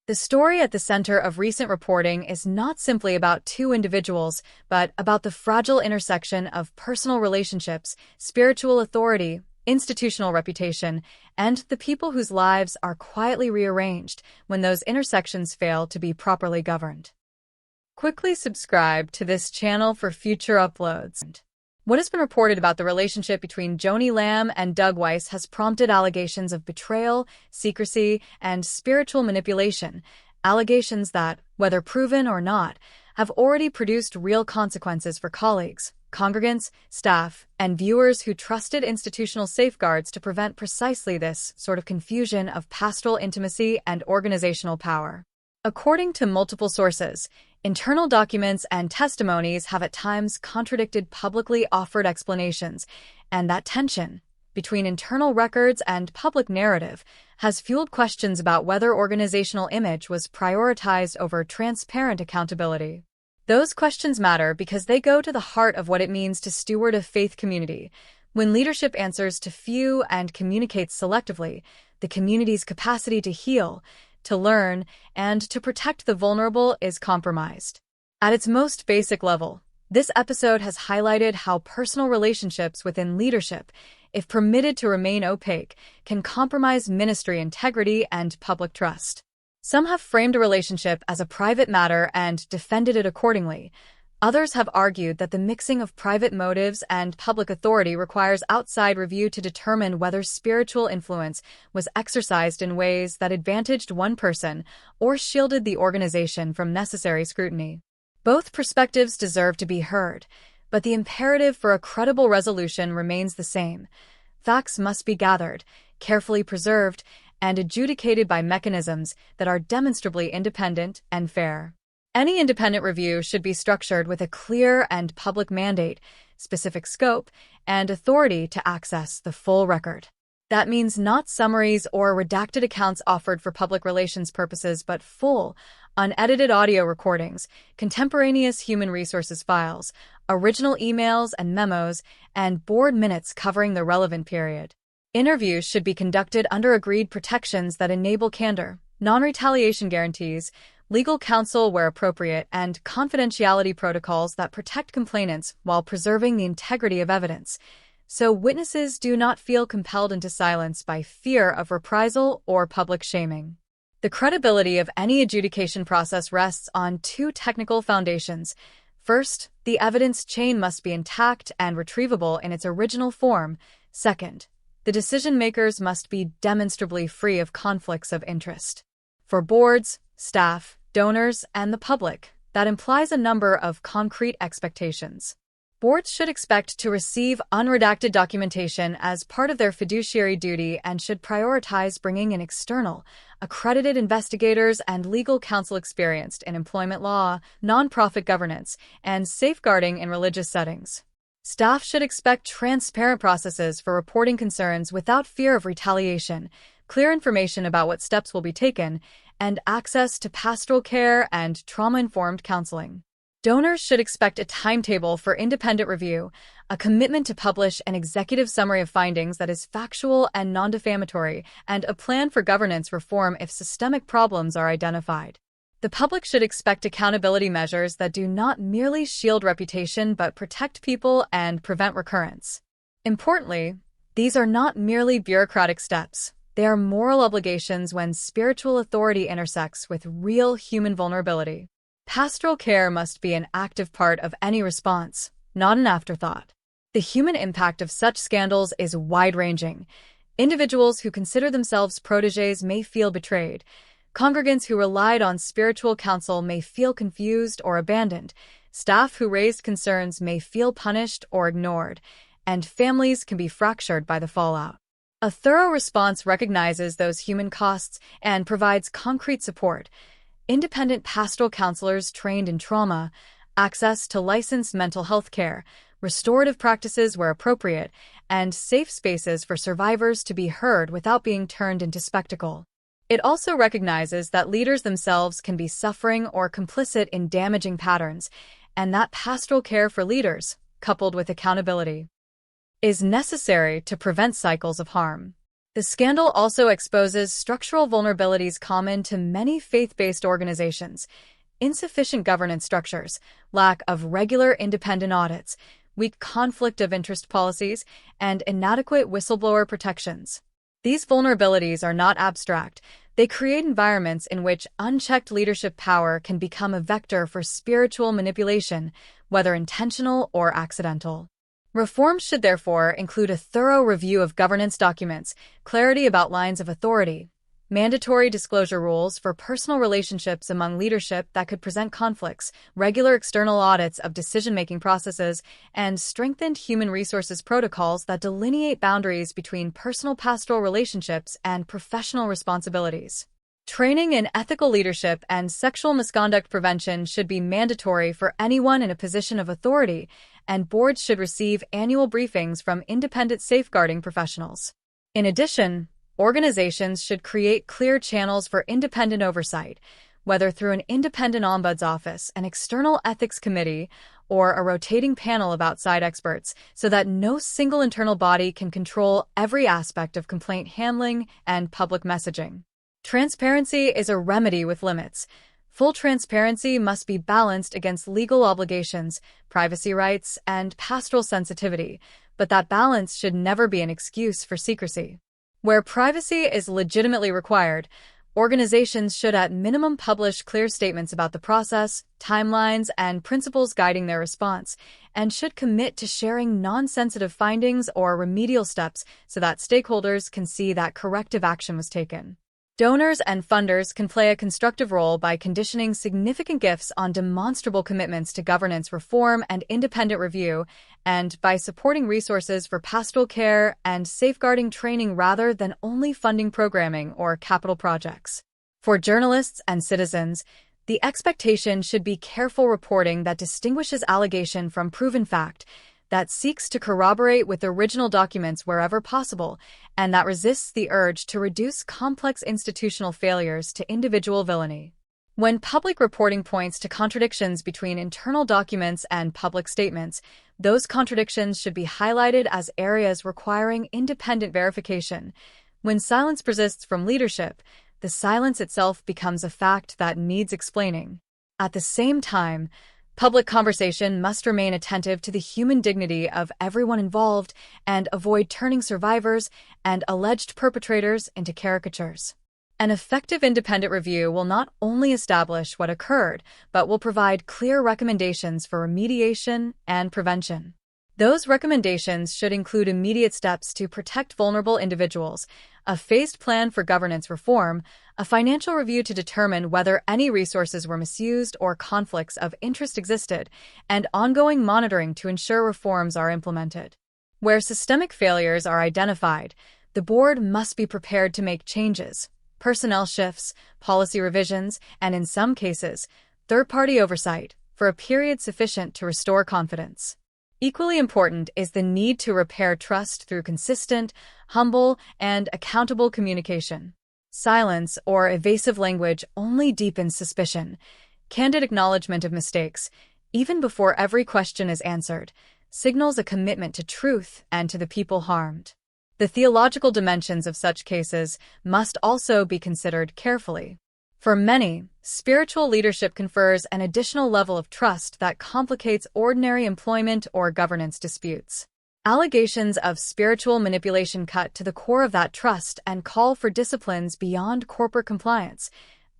The story at the center of recent reporting is not simply about two individuals, but about the fragile intersection of personal relationships, spiritual authority, institutional reputation, and the people whose lives are quietly rearranged when those intersections fail to be properly governed. Quickly subscribe to this channel for future uploads. What has been reported about the relationship between Joni Lamb and Doug Weiss has prompted allegations of betrayal, secrecy, and spiritual manipulation, allegations that, whether proven or not, have already produced real consequences for colleagues, congregants, staff, and viewers who trusted institutional safeguards to prevent precisely this sort of confusion of pastoral intimacy and organizational power. According to multiple sources, internal documents and testimonies have at times contradicted publicly offered explanations, and that tension between internal records and public narrative has fueled questions about whether organizational image was prioritized over transparent accountability. Those questions matter because they go to the heart of what it means to steward a faith community. When leadership answers to few and communicates selectively, the community's capacity to heal, to learn, and to protect the vulnerable is compromised. At its most basic level, this episode has highlighted how personal relationships within leadership, if permitted to remain opaque, can compromise ministry integrity and public trust. Some have framed a relationship as a private matter and defended it accordingly. Others have argued that the mixing of private motives and public authority requires outside review to determine whether spiritual influence was exercised in ways that advantaged one person or shielded the organization from necessary scrutiny. Both perspectives deserve to be heard, but the imperative for a credible resolution remains the same. Facts must be gathered, carefully preserved, and adjudicated by mechanisms that are demonstrably independent and fair. Any independent review should be structured with a clear and public mandate, specific scope, and authority to access the full record. That means not summaries or redacted accounts offered for public relations purposes, but full, unedited audio recordings, contemporaneous human resources files, original emails and memos, and board minutes covering the relevant period. Interviews should be conducted under agreed protections that enable candor, non-retaliation guarantees, legal counsel where appropriate, and confidentiality protocols that protect complainants while preserving the integrity of evidence, so witnesses do not feel compelled into silence by fear of reprisal or public shaming. The credibility of any adjudication process rests on two technical foundations. First, the evidence chain must be intact and retrievable in its original form. Second, the decision-makers must be demonstrably free of conflicts of interest. For boards, staff, donors, and the public, that implies a number of concrete expectations. Boards should expect to receive unredacted documentation as part of their fiduciary duty and should prioritize bringing in external, accredited investigators and legal counsel experienced in employment law, nonprofit governance, and safeguarding in religious settings. Staff should expect transparent processes for reporting concerns without fear of retaliation, clear information about what steps will be taken, and access to pastoral care and trauma-informed counseling. Donors should expect a timetable for independent review, a commitment to publish an executive summary of findings that is factual and non-defamatory, and a plan for governance reform if systemic problems are identified. The public should expect accountability measures that do not merely shield reputation but protect people and prevent recurrence. Importantly, these are not merely bureaucratic steps. They are moral obligations when spiritual authority intersects with real human vulnerability. Pastoral care must be an active part of any response, not an afterthought. The human impact of such scandals is wide-ranging. Individuals who consider themselves protégés may feel betrayed. Congregants who relied on spiritual counsel may feel confused or abandoned. Staff who raised concerns may feel punished or ignored. And families can be fractured by the fallout. A thorough response recognizes those human costs and provides concrete support. Independent pastoral counselors trained in trauma, access to licensed mental health care, restorative practices where appropriate, and safe spaces for survivors to be heard without being turned into spectacle. It also recognizes that leaders themselves can be suffering or complicit in damaging patterns, and that pastoral care for leaders, coupled with accountability, is necessary to prevent cycles of harm. The scandal also exposes structural vulnerabilities common to many faith-based organizations: insufficient governance structures, lack of regular independent audits, weak conflict of interest policies, and inadequate whistleblower protections. These vulnerabilities are not abstract. They create environments in which unchecked leadership power can become a vector for spiritual manipulation, whether intentional or accidental. Reforms should therefore include a thorough review of governance documents, clarity about lines of authority, mandatory disclosure rules for personal relationships among leadership that could present conflicts, regular external audits of decision-making processes, and strengthened human resources protocols that delineate boundaries between personal pastoral relationships and professional responsibilities. Training in ethical leadership and sexual misconduct prevention should be mandatory for anyone in a position of authority, and boards should receive annual briefings from independent safeguarding professionals. In addition, organizations should create clear channels for independent oversight, whether through an independent ombuds office, an external ethics committee, or a rotating panel of outside experts, so that no single internal body can control every aspect of complaint handling and public messaging. Transparency is a remedy with limits. Full transparency must be balanced against legal obligations, privacy rights, and pastoral sensitivity, but that balance should never be an excuse for secrecy. Where privacy is legitimately required, organizations should at minimum publish clear statements about the process, timelines, and principles guiding their response, and should commit to sharing non-sensitive findings or remedial steps so that stakeholders can see that corrective action was taken. Donors and funders can play a constructive role by conditioning significant gifts on demonstrable commitments to governance reform and independent review, and by supporting resources for pastoral care and safeguarding training rather than only funding programming or capital projects. For journalists and citizens, the expectation should be careful reporting that distinguishes allegation from proven fact, that seeks to corroborate with original documents wherever possible, and that resists the urge to reduce complex institutional failures to individual villainy. When public reporting points to contradictions between internal documents and public statements, those contradictions should be highlighted as areas requiring independent verification. When silence persists from leadership, the silence itself becomes a fact that needs explaining. At the same time, public conversation must remain attentive to the human dignity of everyone involved and avoid turning survivors and alleged perpetrators into caricatures. An effective independent review will not only establish what occurred, but will provide clear recommendations for remediation and prevention. Those recommendations should include immediate steps to protect vulnerable individuals, a phased plan for governance reform, a financial review to determine whether any resources were misused or conflicts of interest existed, and ongoing monitoring to ensure reforms are implemented. Where systemic failures are identified, the board must be prepared to make changes, personnel shifts, policy revisions, and in some cases, third-party oversight, for a period sufficient to restore confidence. Equally important is the need to repair trust through consistent, humble, and accountable communication. Silence or evasive language only deepens suspicion. Candid acknowledgement of mistakes, even before every question is answered, signals a commitment to truth and to the people harmed. The theological dimensions of such cases must also be considered carefully. For many, spiritual leadership confers an additional level of trust that complicates ordinary employment or governance disputes. Allegations of spiritual manipulation cut to the core of that trust and call for disciplines beyond corporate compliance,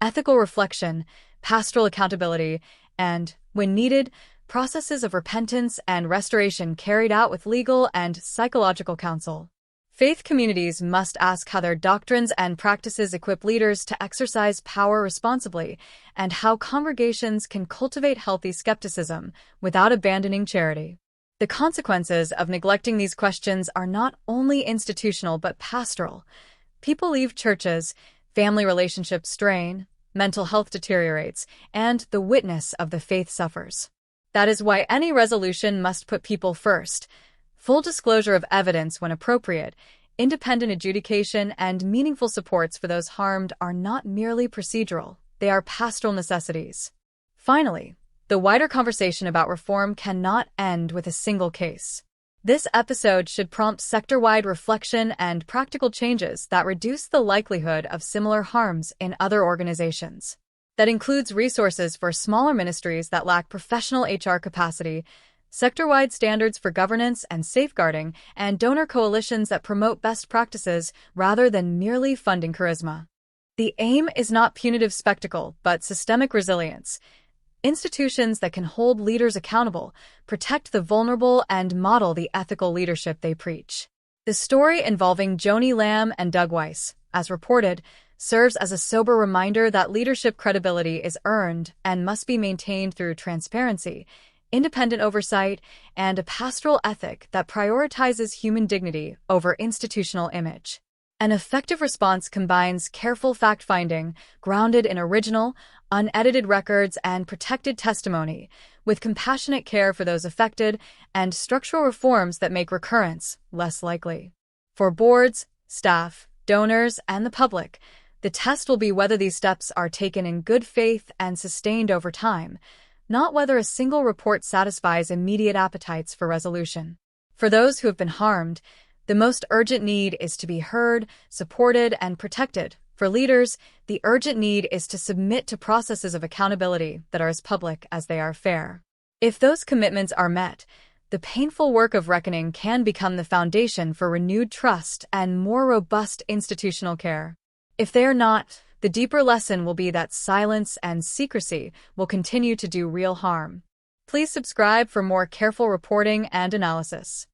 ethical reflection, pastoral accountability, and, when needed, processes of repentance and restoration carried out with legal and psychological counsel. Faith communities must ask how their doctrines and practices equip leaders to exercise power responsibly, and how congregations can cultivate healthy skepticism without abandoning charity. The consequences of neglecting these questions are not only institutional but pastoral. People leave churches, family relationships strain, mental health deteriorates, and the witness of the faith suffers. That is why any resolution must put people first. Full disclosure of evidence when appropriate, independent adjudication, and meaningful supports for those harmed are not merely procedural, they are pastoral necessities. Finally, the wider conversation about reform cannot end with a single case. This episode should prompt sector-wide reflection and practical changes that reduce the likelihood of similar harms in other organizations. That includes resources for smaller ministries that lack professional HR capacity, sector-wide standards for governance and safeguarding, and donor coalitions that promote best practices rather than merely funding charisma. The aim is not punitive spectacle, but systemic resilience. Institutions that can hold leaders accountable, protect the vulnerable, and model the ethical leadership they preach. The story involving Joni Lamb and Doug Weiss, as reported, serves as a sober reminder that leadership credibility is earned and must be maintained through transparency, independent oversight, and a pastoral ethic that prioritizes human dignity over institutional image. An effective response combines careful fact-finding, grounded in original, unedited records and protected testimony, with compassionate care for those affected and structural reforms that make recurrence less likely. For boards, staff, donors, and the public, the test will be whether these steps are taken in good faith and sustained over time, not whether a single report satisfies immediate appetites for resolution. For those who have been harmed, the most urgent need is to be heard, supported, and protected. For leaders, the urgent need is to submit to processes of accountability that are as public as they are fair. If those commitments are met, the painful work of reckoning can become the foundation for renewed trust and more robust institutional care. If they are not, the deeper lesson will be that silence and secrecy will continue to do real harm. Please subscribe for more careful reporting and analysis.